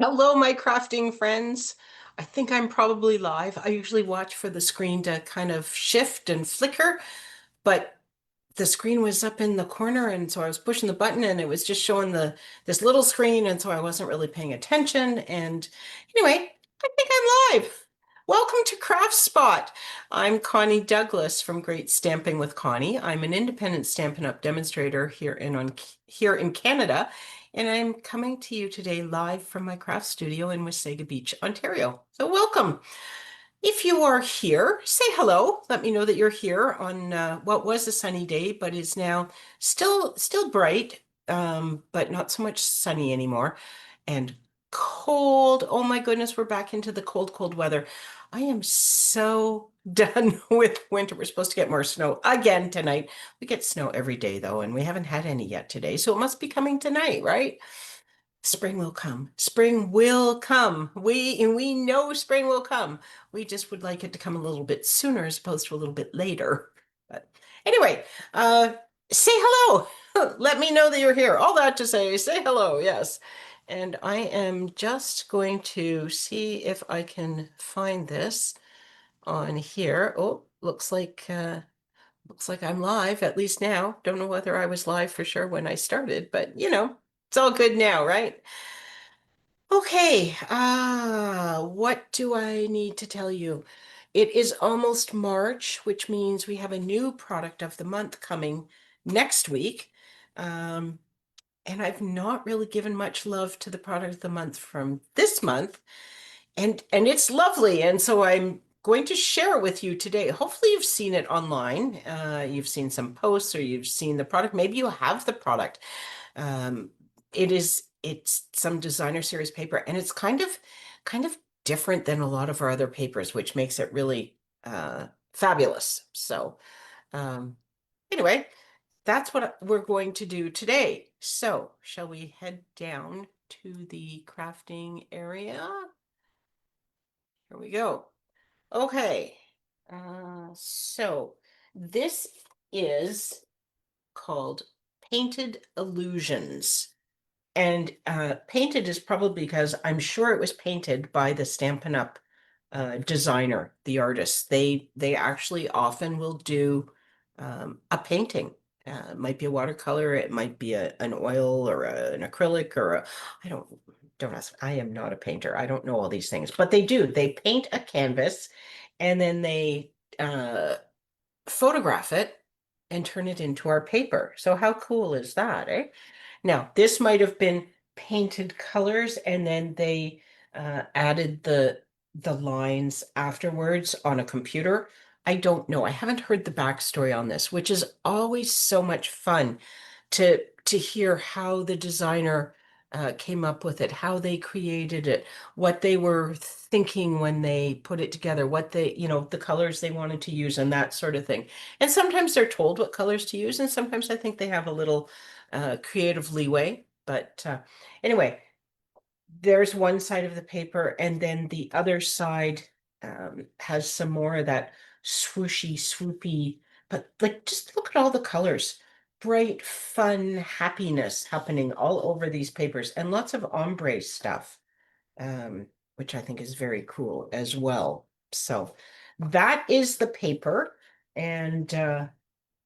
Hello, my crafting friends. I think I'm probably live. I usually watch for the screen to kind of shift and flicker, but the screen was up in the corner, and so I was pushing the button and it was just showing the this little screen, and so I wasn't really paying attention. And anyway, I think I'm live. Welcome to Craft Spot. I'm Connie Douglas from Great Stamping with Connie. I'm an independent Stampin' Up! Demonstrator here in Canada, and I'm coming to you today live from my craft studio in Wasaga Beach, Ontario. So welcome. If you are here, say hello. Let me know that you're here on what was a sunny day, but is now still bright, but not so much sunny anymore, and cold. Oh my goodness, we're back into the cold weather. I am so done with winter. We're supposed to get more snow again tonight. We get snow every day though, and we haven't had any yet today, so it must be coming tonight, right? Spring will come. Spring will come. We know spring will come. We just would like it to come a little bit sooner as opposed to a little bit later. But anyway, uh, say hello. Let me know that you're here. All that to say hello, yes. And I am just going to see if I can find this on here. Oh, looks like I'm live, at least now. Don't know whether I was live for sure when I started, but it's all good now, right? Okay, what do I need to tell you? It is almost March, which means we have a new product of the month coming next week. Um, and I've not really given much love to the product of the month from this month, and it's lovely. And so I'm going to share it with you today. Hopefully you've seen it online. You've seen some posts or you've seen the product. Maybe you have the product. Um, it's some designer series paper, and it's kind of different than a lot of our other papers, which makes it really fabulous. So um, anyway, that's what we're going to do today. So shall we head down to the crafting area? Here we go. Okay. So this is called Painted Illusions. And painted is probably because I'm sure it was painted by the Stampin' Up! Designer, the artist. They actually often will do a painting. It might be a watercolor, it might be an oil or an acrylic or I don't ask. I am not a painter. I don't know all these things, but they do. They paint a canvas and then they photograph it and turn it into our paper. So how cool is that, eh? Now, this might have been painted colors and then they added the lines afterwards on a computer. I don't know. I haven't heard the backstory on this, which is always so much fun to hear how the designer came up with it, how they created it, what they were thinking when they put it together, what the colors they wanted to use and that sort of thing. And sometimes they're told what colors to use, and sometimes I think they have a little creative leeway. But anyway, there's one side of the paper, and then the other side has some more of that swooshy, swoopy, but like just look at all the colors. Bright, fun, happiness happening all over these papers, and lots of ombre stuff, which I think is very cool as well. So that is the paper, and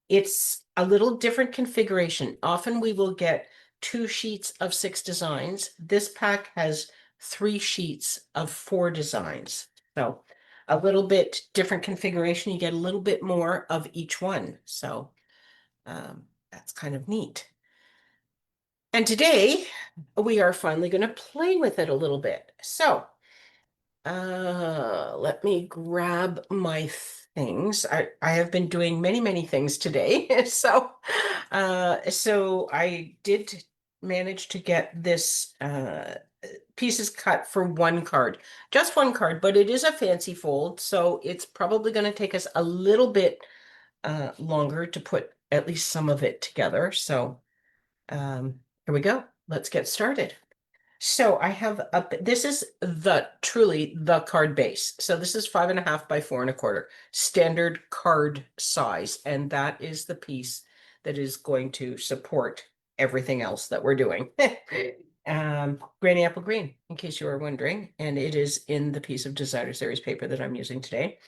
it's a little different configuration. Often we will get 2 sheets of 6 designs. This pack has 3 sheets of 4 designs. So a little bit different configuration. You get a little bit more of each one. So that's kind of neat. And today we are finally going to play with it a little bit. So let me grab my things. I have been doing many things today. So I did manage to get this pieces cut for 1 card. Just 1 card, but it is a fancy fold, so it's probably going to take us a little bit longer to put at least some of it together. So here we go. Let's get started. So I have this is truly the card base. So this is 5.5 by 4 1/4 standard card size. And that is the piece that is going to support everything else that we're doing. Granny Apple Green, in case you were wondering, and it is in the piece of designer series paper that I'm using today.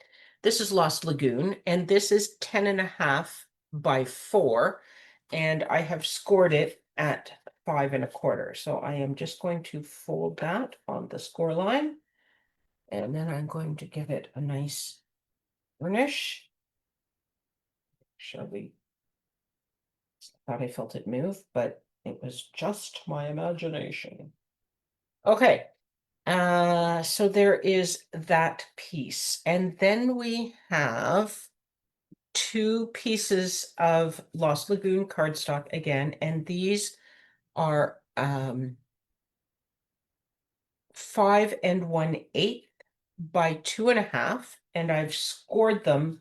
This is Lost Lagoon, and this is 10.5 by 4, and I have scored it at 5.25. So I am just going to fold that on the score line, and then I'm going to give it a nice burnish. Shall we? Thought I felt it move, but it was just my imagination. Okay, so there is that piece, and then we have two pieces of Lost Lagoon cardstock again, and these are 5 1/8 by 2.5, and I've scored them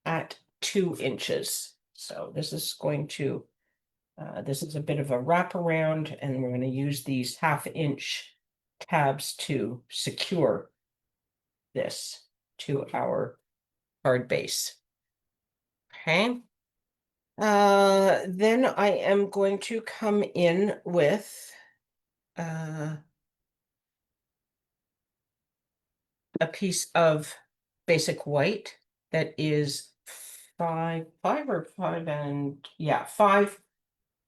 at 2 inches. So this is going to this is a bit of a wraparound, and we're going to use these 1/2 inch tabs to secure this to our card base. Okay. Then I am going to come in with a piece of basic white that is 5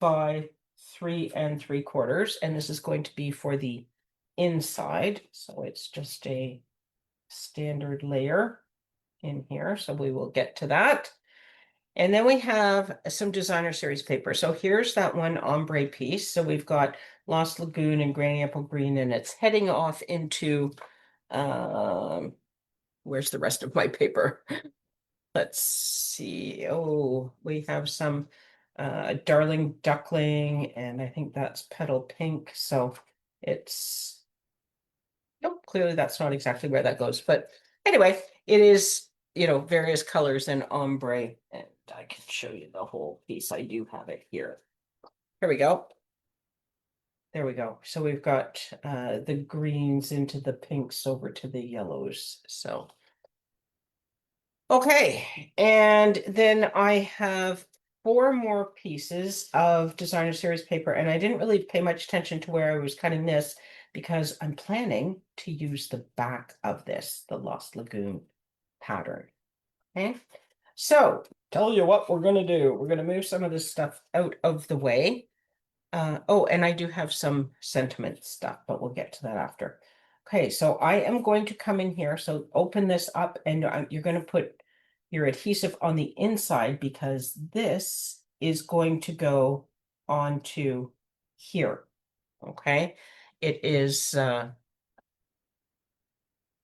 by 3 3/4, and this is going to be for the inside, so it's just a standard layer in here, so we will get to that. And then we have some designer series paper. So here's that one ombre piece. So we've got Lost Lagoon and Granny Apple Green, and it's heading off into where's the rest of my paper? Let's see. Oh, we have some Darling Duckling, and I think that's Petal Pink. So it's nope, clearly that's not exactly where that goes. But anyway, it is, various colors and ombre, and I can show you the whole piece. I do have it here. Here we go. There we go. So we've got the greens into the pinks over to the yellows. So okay, and then I have 4 more pieces of designer series paper, and I didn't really pay much attention to where I was cutting this because I'm planning to use the back of this, the Lost Lagoon pattern. Okay, so tell you what we're gonna do. We're gonna move some of this stuff out of the way. Oh, and I do have some sentiment stuff, but we'll get to that after. Okay, so I am going to come in here. So open this up, and you're going to put your adhesive on the inside because this is going to go onto here. Okay, it is. And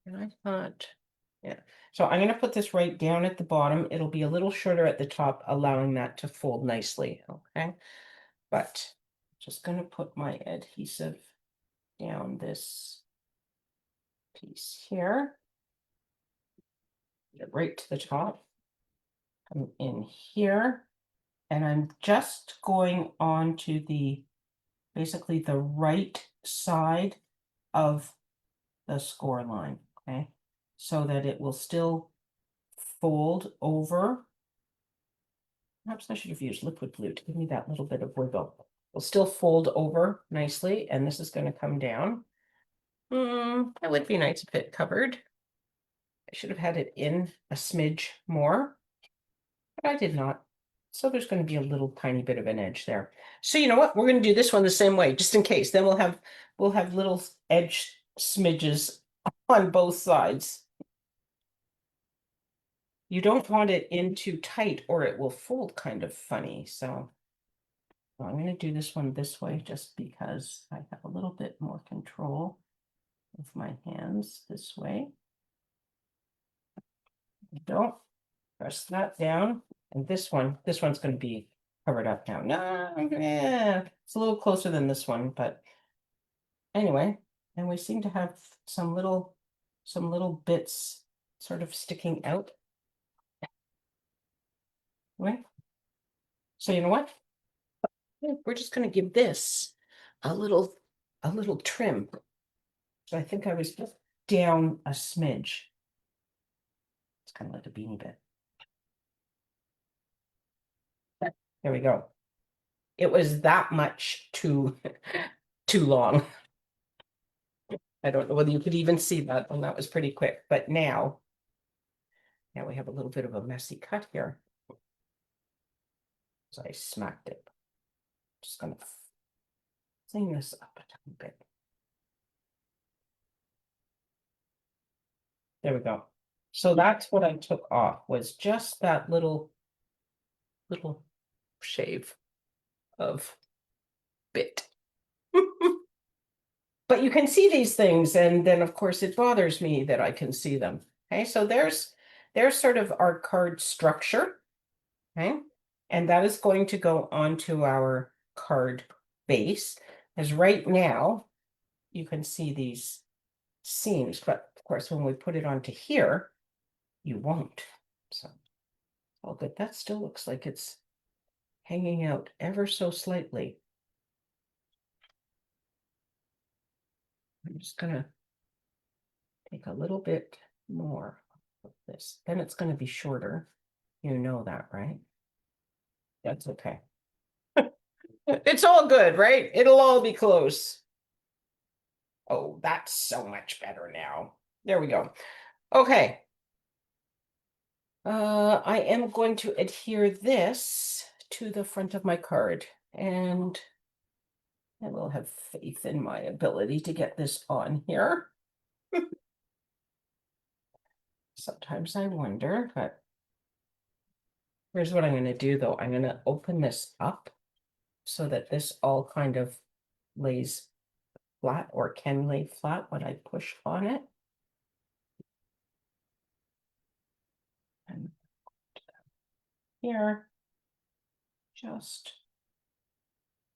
I thought, yeah. So I'm going to put this right down at the bottom. It'll be a little shorter at the top, allowing that to fold nicely. Okay, but just going to put my adhesive down this piece here. Get right to the top. Come in here, and I'm just going on to basically the right side of the score line, okay? So that it will still fold over. Perhaps I should have used liquid glue to give me that little bit of wiggle. It'll still fold over nicely, and this is going to come down. That would be nice if it covered. I should have had it in a smidge more, but I did not. So there's going to be a little tiny bit of an edge there. So you know what? We're going to do this one the same way, just in case. Then we'll have little edge smidges on both sides. You don't want it in too tight or it will fold kind of funny. So I'm going to do this one this way just because I have a little bit more control with my hands this way. Don't press that down. And this one's going to be covered up now. No, yeah, it's a little closer than this one, but anyway, and we seem to have some little bits sort of sticking out. Right? So you know what? We're just going to give this a little trim. So I think I was just down a smidge. It's kind of like a beanie bit. There we go. It was that much too too long. I don't know whether you could even see that, and that was pretty quick, but now we have a little bit of a messy cut here. So I smacked it. Just gonna clean this up a tiny bit. There we go. So that's what I took off, was just that little shave of bit. But you can see these things, and then of course it bothers me that I can see them. Okay, so there's sort of our card structure. Okay, and that is going to go onto our card base. As right now, you can see these seams, but of course when we put it onto here, you won't. So all good. That still looks like it's hanging out ever so slightly. I'm just gonna take a little bit more of this. Then it's going to be shorter. You know that, right? That's okay. It's all good, right? It'll all be close. Oh, that's so much better now. There we go. Okay. I am going to adhere this to the front of my card, and I will have faith in my ability to get this on here. Sometimes I wonder, but here's what I'm going to do though. I'm going to open this up so that this all kind of lays flat, or can lay flat when I push on it. And here, just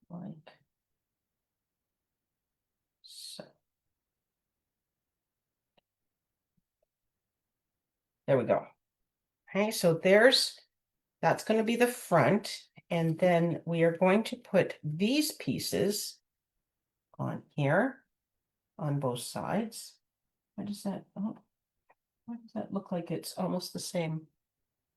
like so. There we go. Okay, so that's going to be the front, and then we are going to put these pieces on here on both sides. What does that, oh, why does that look like it's almost the same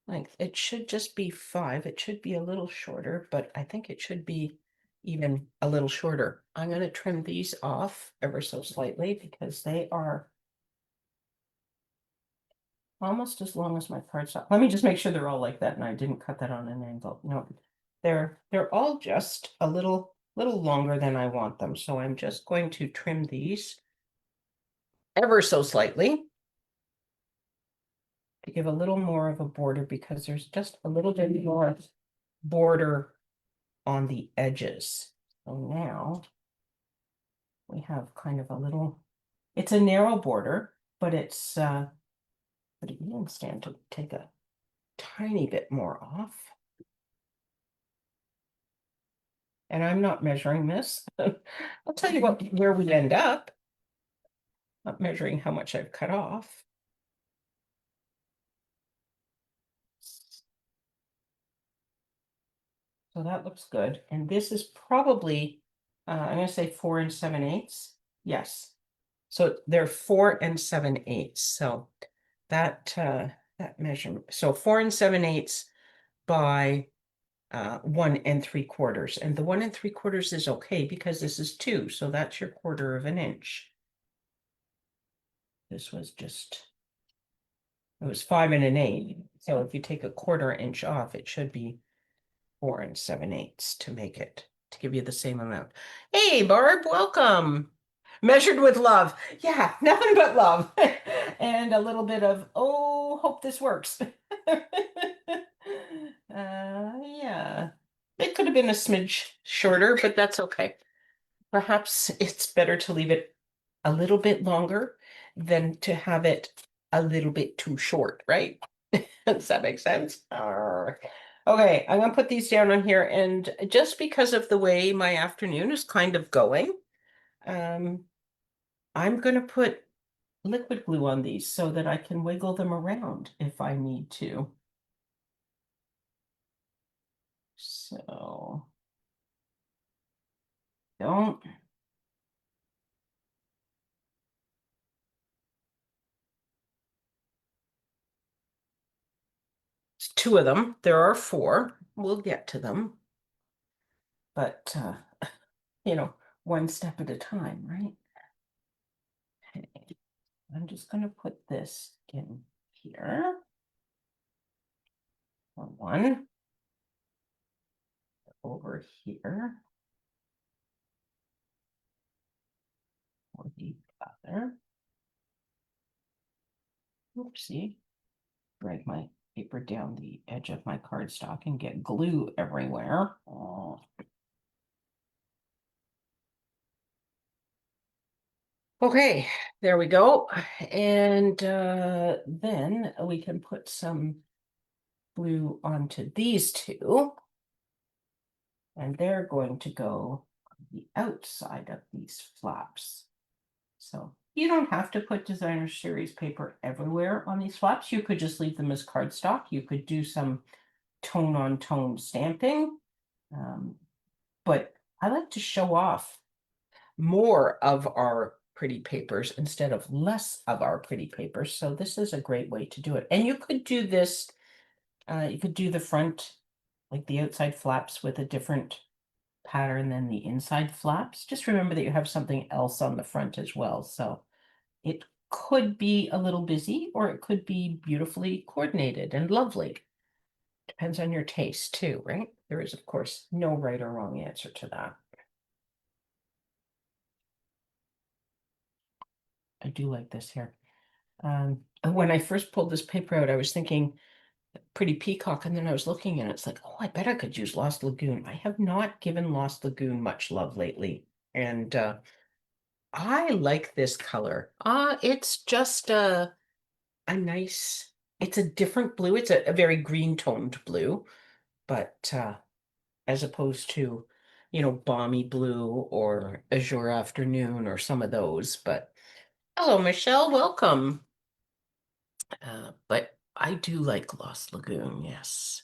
length? It should just be 5. It should be a little shorter, but I think it should be even a little shorter. I'm going to trim these off ever so slightly because they are almost as long as my cardstock. Let me just make sure they're all like that and I didn't cut that on an angle. No, they're all just a little longer than I want them. So I'm just going to trim these ever so slightly to give a little more of a border, because there's just a little bit more border on the edges. So now we have kind of a little, it's a narrow border, but it's but it can stand to take a tiny bit more off. And I'm not measuring this. I'll tell you where we end up. Not measuring how much I've cut off. So that looks good. And this is probably, I'm going to say 4 7/8. Yes. So they're 4 7/8. So that measurement. So 4 7/8 by 1 3/4. And the 1 3/4 is okay because this is 2. So that's your 1/4 of an inch. This was just, it was 5 1/8. So if you take a 1/4 inch off, it should be 4 7/8 to make it, to give you the same amount. Hey, Barb, welcome. Measured with love. Yeah, nothing but love. And a little bit of, oh, hope this works. Yeah. It could have been a smidge shorter, but that's okay. Perhaps it's better to leave it a little bit longer than to have it a little bit too short, right? Does that make sense? Okay, I'm gonna put these down on here, and just because of the way my afternoon is kind of going, I'm gonna put liquid glue on these so that I can wiggle them around if I need to. So don't. It's 2 of them. There are 4. We'll get to them. But you know, one step at a time, right? Okay. I'm just going to put this in here. For one. Over here. For the other. Oopsie. Drag my paper down the edge of my cardstock and get glue everywhere. Oh. Okay, there we go. And then we can put some glue onto these two. And they're going to go on the outside of these flaps. So you don't have to put designer series paper everywhere on these flaps. You could just leave them as cardstock. You could do some tone on tone stamping. But I like to show off more of our pretty papers instead of less of our pretty papers. So this is a great way to do it. And you could do this, you could do the front, like the outside flaps with a different pattern than the inside flaps. Just remember that you have something else on the front as well. So it could be a little busy or it could be beautifully coordinated and lovely. Depends on your taste too, right? There is, of course, no right or wrong answer to that. I do like this here. When I first pulled this paper out, I was thinking Pretty Peacock, and then I was looking and it's like, oh, I bet I could use Lost Lagoon. I have not given Lost Lagoon much love lately, and I like this color. It's just a nice, it's a different blue. It's a very green toned blue, but as opposed to, balmy blue or azure afternoon or some of those. But hello, Michelle, welcome. But I do like Lost Lagoon, yes.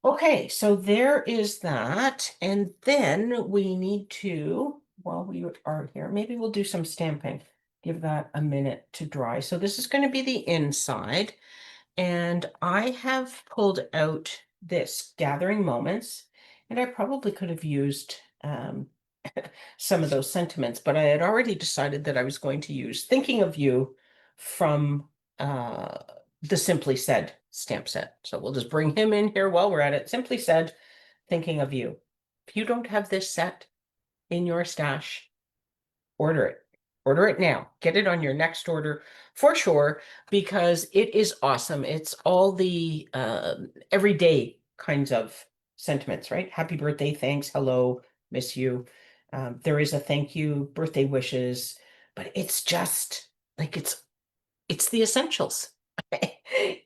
Okay, so there is that. And then we need to, while we are here, maybe we'll do some stamping. Give that a minute to dry. So this is going to be the inside. And I have pulled out this Gathering Moments. And I probably could have used some of those sentiments, but I had already decided that I was going to use Thinking of You from the Simply Said stamp set. So we'll just bring him in here while we're at it. Simply Said, Thinking of You. If you don't have this set in your stash, order it. Order it now. Get it on your next order for sure, because it is awesome. It's all the everyday kinds of sentiments, right? Happy birthday, thanks, hello, miss you. There is a thank you, birthday wishes, but it's just like it's the essentials.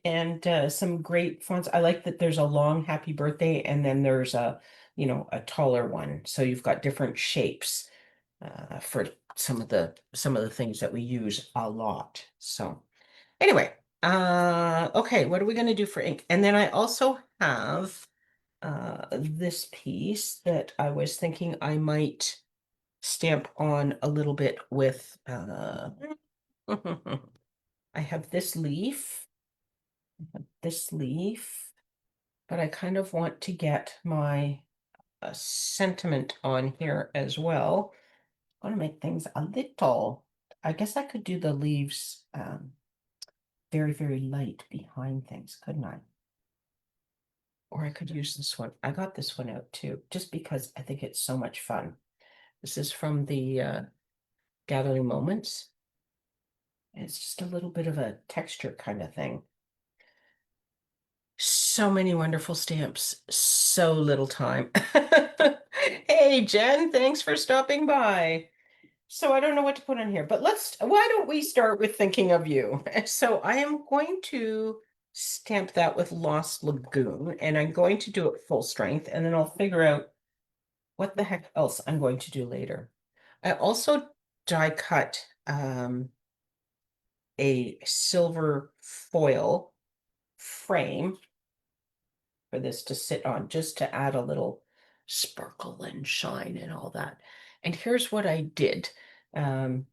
And some great fonts. I like that there's a long happy birthday and then there's a taller one. So you've got different shapes for some of the things that we use a lot. So anyway, okay, what are we going to do for ink? And then I also have this piece that I was thinking I might stamp on a little bit with I have this leaf, but I kind of want to get my sentiment on here as well. I want to make things a little, I guess I could do the leaves very, very light behind things, couldn't I? Or I could use this one. I got this one out too, just because I think it's so much fun. This is from the Gathering Moments. It's just a little bit of a texture kind of thing. So many wonderful stamps, so little time. Hey, Jen, thanks for stopping by. So I don't know what to put on here, but why don't we start with Thinking of You? So I am going to stamp that with Lost Lagoon, and I'm going to do it full strength, and then I'll figure out what the heck else I'm going to do later. I also die cut a silver foil frame for this to sit on, just to add a little sparkle and shine and all that. And here's what I did. When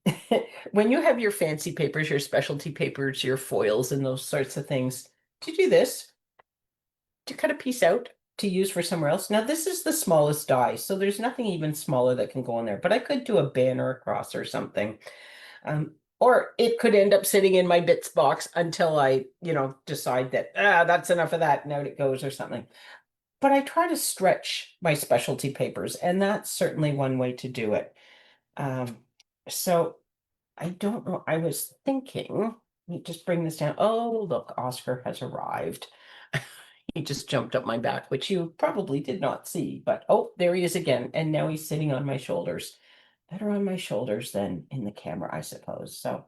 you have your fancy papers, your specialty papers, your foils and those sorts of things, to do this, to cut a piece out, to use for somewhere else. Now, this is the smallest die, so there's nothing even smaller that can go in there, but I could do a banner across or something. Or it could end up sitting in my bits box until I, decide that, that's enough of that, and out it goes or something. But I try to stretch my specialty papers, and that's certainly one way to do it. So I don't know. I was thinking, let me just bring this down. Oh, look, Oscar has arrived. He just jumped up my back, which you probably did not see, but oh, there he is again. And now he's sitting on my shoulders. Better on my shoulders than in the camera, I suppose. So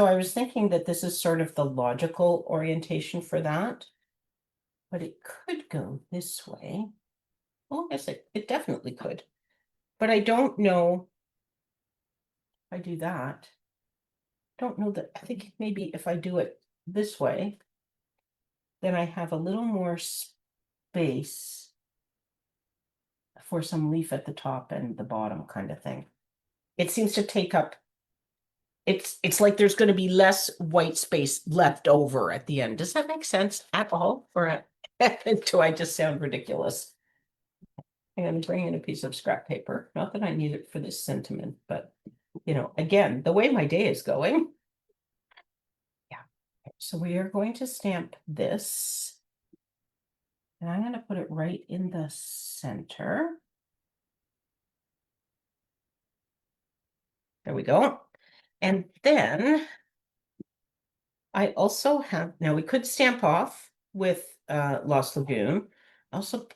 I was thinking that this is sort of the logical orientation for that, but it could go this way. Well, yes, it definitely could. But I don't know if I do that. Don't know that. I think maybe if I do it this way, then I have a little more space for some leaf at the top and the bottom kind of thing. It seems to take up, it's like there's going to be less white space left over at the end. Does that make sense at all? Or do I just sound ridiculous? I'm going to bring in a piece of scrap paper. Not that I need it for this sentiment, but again, the way my day is going. Yeah. So we are going to stamp this. And I'm going to put it right in the center. There we go. And then I also have, now we could stamp off with Lost Lagoon. I also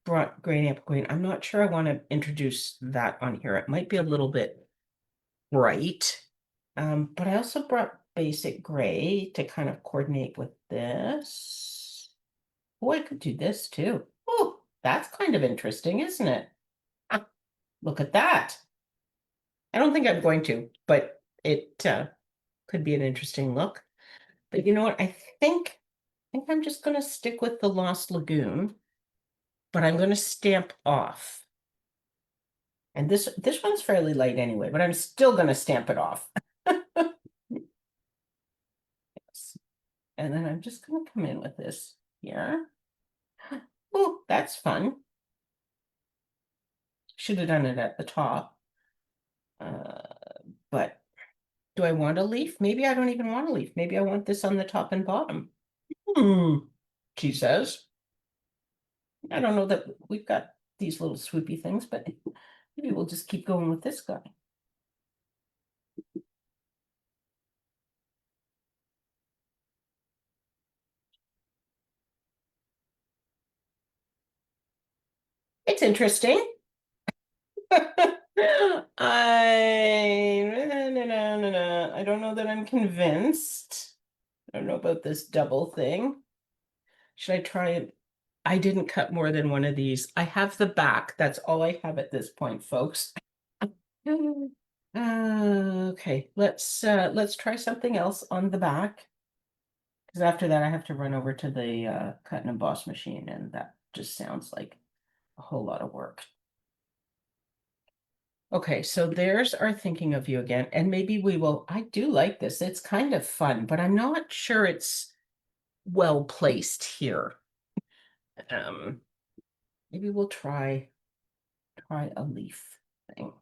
brought Green Apple Green. I'm not sure I want to introduce that on here. It might be a little bit bright. But I also brought Basic Gray to kind of coordinate with this. Oh, I could do this too. Oh, that's kind of interesting, isn't it? Ah, look at that. I don't think I'm going to, but it could be an interesting look. But you know what? I think I'm just going to stick with the Lost Lagoon, but I'm going to stamp off. And this one's fairly light anyway, but I'm still going to stamp it off. Yes. And then I'm just going to come in with this here. Oh, that's fun. Should have done it at the top. But do I want a leaf? Maybe I don't even want a leaf. Maybe I want this on the top and bottom. She says. I don't know that we've got these little swoopy things, but maybe we'll just keep going with this guy. It's interesting. I don't know that I'm convinced. I don't know about this double thing. Should I try it? I didn't cut more than one of these. I have the back. That's all I have at this point, folks. Okay, let's try something else on the back. Because after that, I have to run over to the cut and emboss machine, and that just sounds like a whole lot of work. Okay, so there's our thinking of you again, and maybe we will. I do like this. It's kind of fun, but I'm not sure it's well placed here. Maybe we'll try a leaf thing.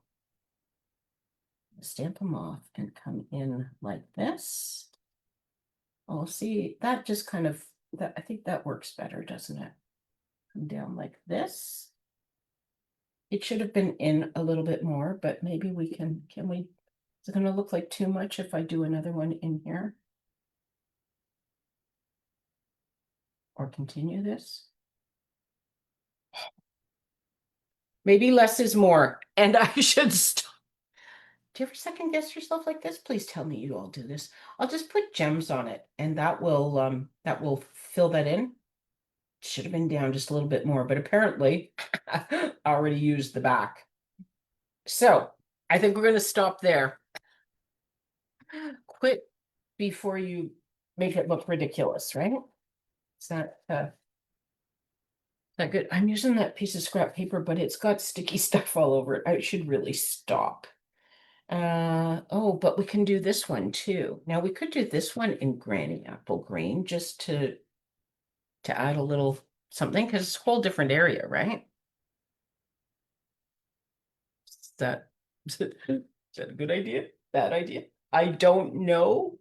Stamp them off and come in like this. Oh, see, that just kind of, that I think that works better, doesn't it? Come down like this. It should have been in a little bit more, but maybe we can we, is it gonna look like too much if I do another one in here? Or continue this? Maybe less is more, and I should stop. Do you ever second guess yourself like this? Please tell me you all do this. I'll just put gems on it, and that will fill that in. Should have been down just a little bit more, but apparently I already used the back. So I think we're going to stop there. Quit before you make it look ridiculous, right? Is that good? I'm using that piece of scrap paper, but it's got sticky stuff all over it. I should really stop. Oh, but we can do this one too. Now we could do this one in Granny Apple Green just to add a little something because it's a whole different area, right? Is that, is that a good idea? Bad idea? I don't know.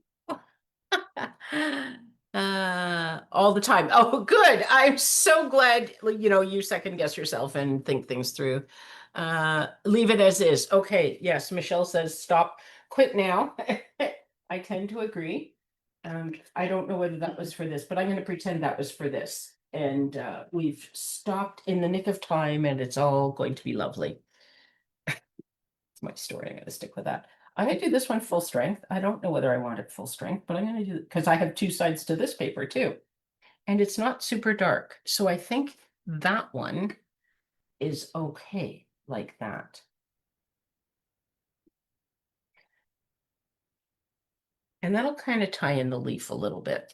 All the time. Oh, good. I'm so glad, you second guess yourself and think things through. Leave it as is. Okay, yes, Michelle says stop, quit now. I tend to agree. I don't know whether that was for this, but I'm going to pretend that was for this. And we've stopped in the nick of time and it's all going to be lovely. It's my story. I'm going to stick with that. I'm going to do this one full strength. I don't know whether I want it full strength, but I'm going to do it because I have two sides to this paper too. And it's not super dark. So I think that one is okay like that. And that'll kind of tie in the leaf a little bit.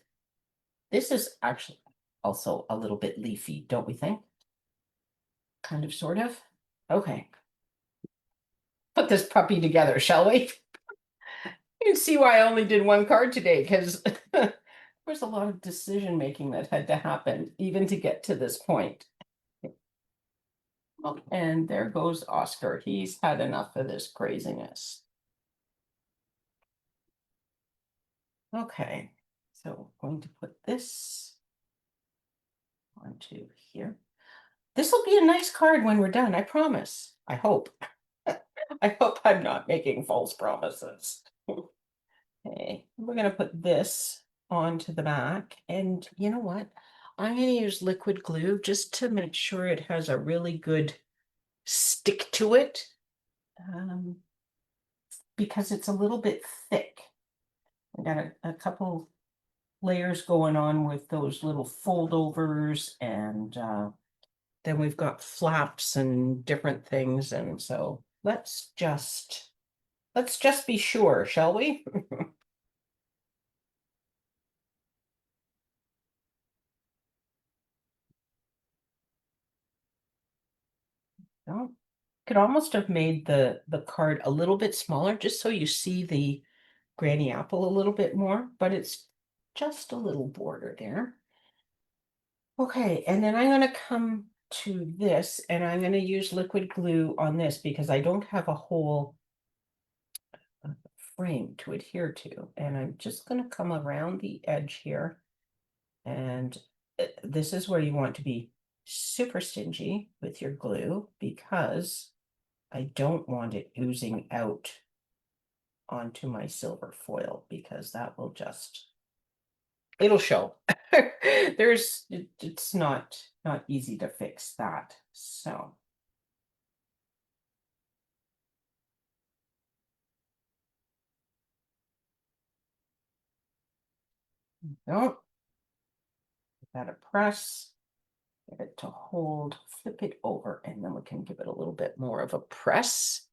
This is actually also a little bit leafy, don't we think? Kind of, sort of. Okay. Put this puppy together, shall we? You can see why I only did one card today, because there's a lot of decision making that had to happen, even to get to this point. Oh, and there goes Oscar. He's had enough of this craziness. Okay, so I'm going to put this onto here. This will be a nice card when we're done, I promise. I hope. I hope I'm not making false promises. Okay, we're gonna put this onto the back, and you know what? I'm gonna use liquid glue just to make sure it has a really good stick to it. Because it's a little bit thick. I got a couple layers going on with those little foldovers, and then we've got flaps and different things, and so let's just be sure, shall we? No, could almost have made the card a little bit smaller just so you see the granny apple a little bit more, but it's just a little border there. Okay, and then I'm gonna come to this and I'm gonna use liquid glue on this because I don't have a whole frame to adhere to. And I'm just gonna come around the edge here. And this is where you want to be super stingy with your glue because I don't want it oozing out onto my silver foil because that will just, it'll show. It's not easy to fix that. So don't give that a press, get it to hold, flip it over, and then we can give it a little bit more of a press.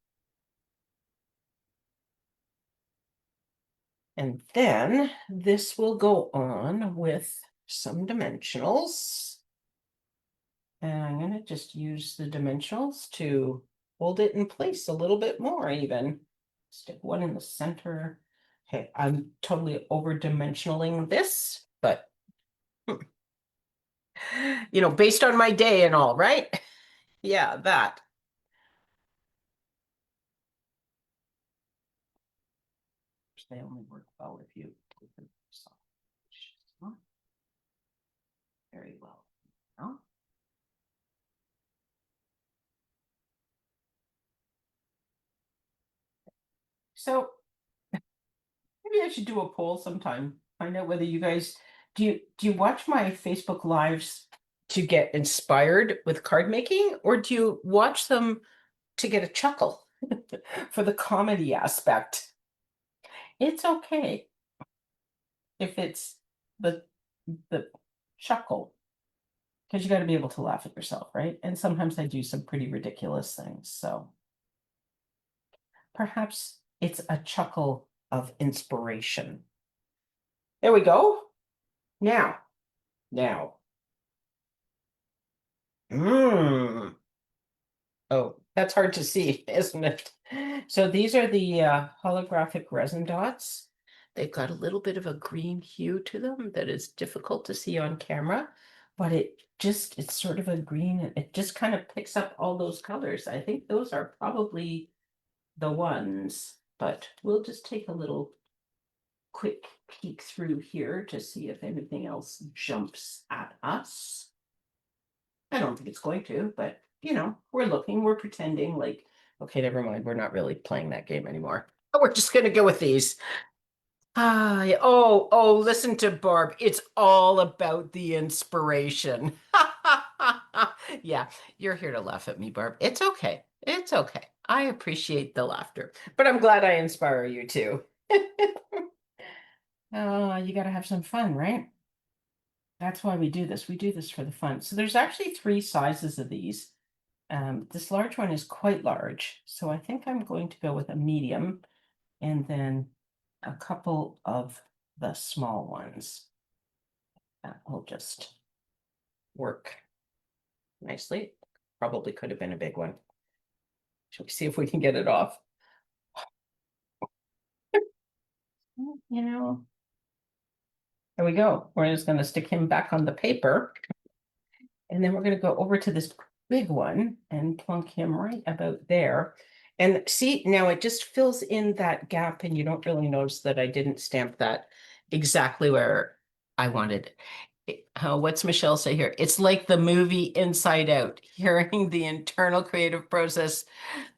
And then this will go on with some dimensionals. And I'm going to just use the dimensionals to hold it in place a little bit more even. Stick one in the center. Okay, I'm totally over dimensionaling this, but based on my day and all, right? Yeah, that. They only work well if you take them soft. Very well. No? So maybe I should do a poll sometime. Find out whether you guys do you watch my Facebook lives to get inspired with card making, or do you watch them to get a chuckle for the comedy aspect? It's okay if it's the chuckle, because you got to be able to laugh at yourself, right? And sometimes I do some pretty ridiculous things, so perhaps it's a chuckle of inspiration. There we go. Now. Mm. Oh, that's hard to see, isn't it? So these are the holographic resin dots. They've got a little bit of a green hue to them that is difficult to see on camera, but it's sort of a green. It just kind of picks up all those colors. I think those are probably the ones, but we'll just take a little quick peek through here to see if anything else jumps at us. I don't think it's going to, but we're looking, we're pretending like, okay, never mind, we're not really playing that game anymore. We're just gonna go with these. Ah, yeah. Oh, listen to Barb. It's all about the inspiration. Yeah, you're here to laugh at me, Barb. It's okay. It's okay. I appreciate the laughter, but I'm glad I inspire you too. Oh, you got to have some fun, right? That's why we do this. We do this for the fun. So there's actually three sizes of these. This large one is quite large, so I think I'm going to go with a medium and then a couple of the small ones. That will just work nicely. Probably could have been a big one. Shall we see if we can get it off? There we go. We're just going to stick him back on the paper. And then we're going to go over to this big one and plunk him right about there. And see, now it just fills in that gap and you don't really notice that I didn't stamp that exactly where I wanted it. What's Michelle say here? It's like the movie Inside Out, hearing the internal creative process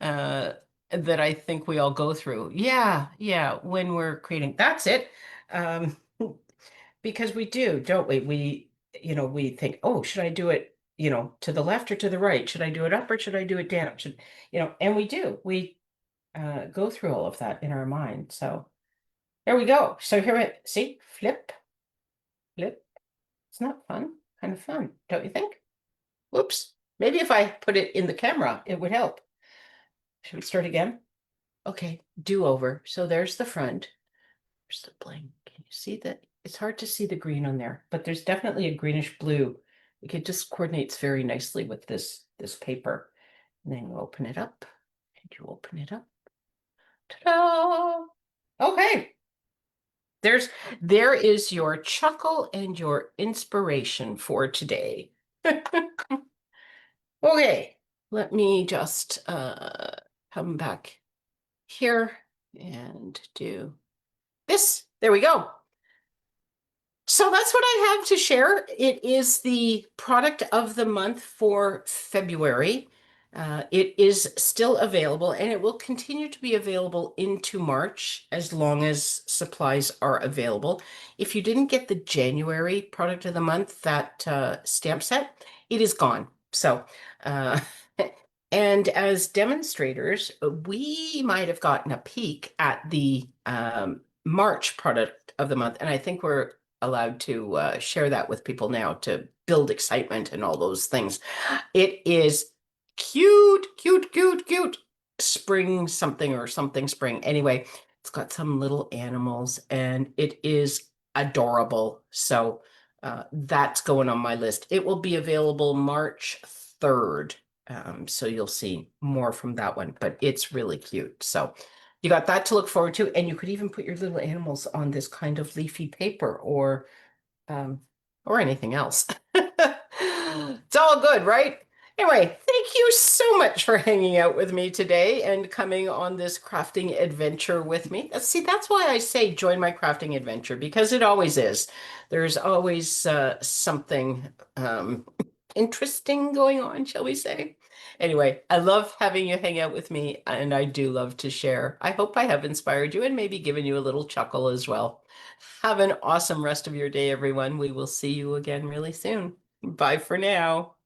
that I think we all go through. Yeah, when we're creating. That's it. Um, because we do, don't we? We think, oh, should I do it, to the left or to the right? Should I do it up or should I do it down? And we do. We go through all of that in our mind. So there we go. So here we see, flip, flip. It's not fun, kind of fun, don't you think? Whoops. Maybe if I put it in the camera, it would help. Should we start again? Okay, do over. So there's the front. There's the bling. Can you see that? It's hard to see the green on there, but there's definitely a greenish blue. It just coordinates very nicely with this paper. And then you open it up, and you open it up. Ta-da! Okay. There is your chuckle and your inspiration for today. Okay, let me just come back here and do this. There we go. So that's what I have to share. It is the product of the month for February. It is still available and it will continue to be available into March as long as supplies are available. If you didn't get the January product of the month, that stamp set, it is gone. So, and as demonstrators, we might have gotten a peek at the March product of the month, and I think we're allowed to share that with people now to build excitement and all those things. It is cute, cute, cute, cute. Spring something or something spring. Anyway, it's got some little animals and it is adorable. So that's going on my list. It will be available March 3rd. So you'll see more from that one, but it's really cute. So you got that to look forward to, and you could even put your little animals on this kind of leafy paper or anything else. It's all good, right? Anyway, thank you so much for hanging out with me today and coming on this crafting adventure with me. See, that's why I say join my crafting adventure, because it always is. There's always something interesting going on, shall we say? Anyway, I love having you hang out with me, and I do love to share. I hope I have inspired you and maybe given you a little chuckle as well. Have an awesome rest of your day, everyone. We will see you again really soon. Bye for now.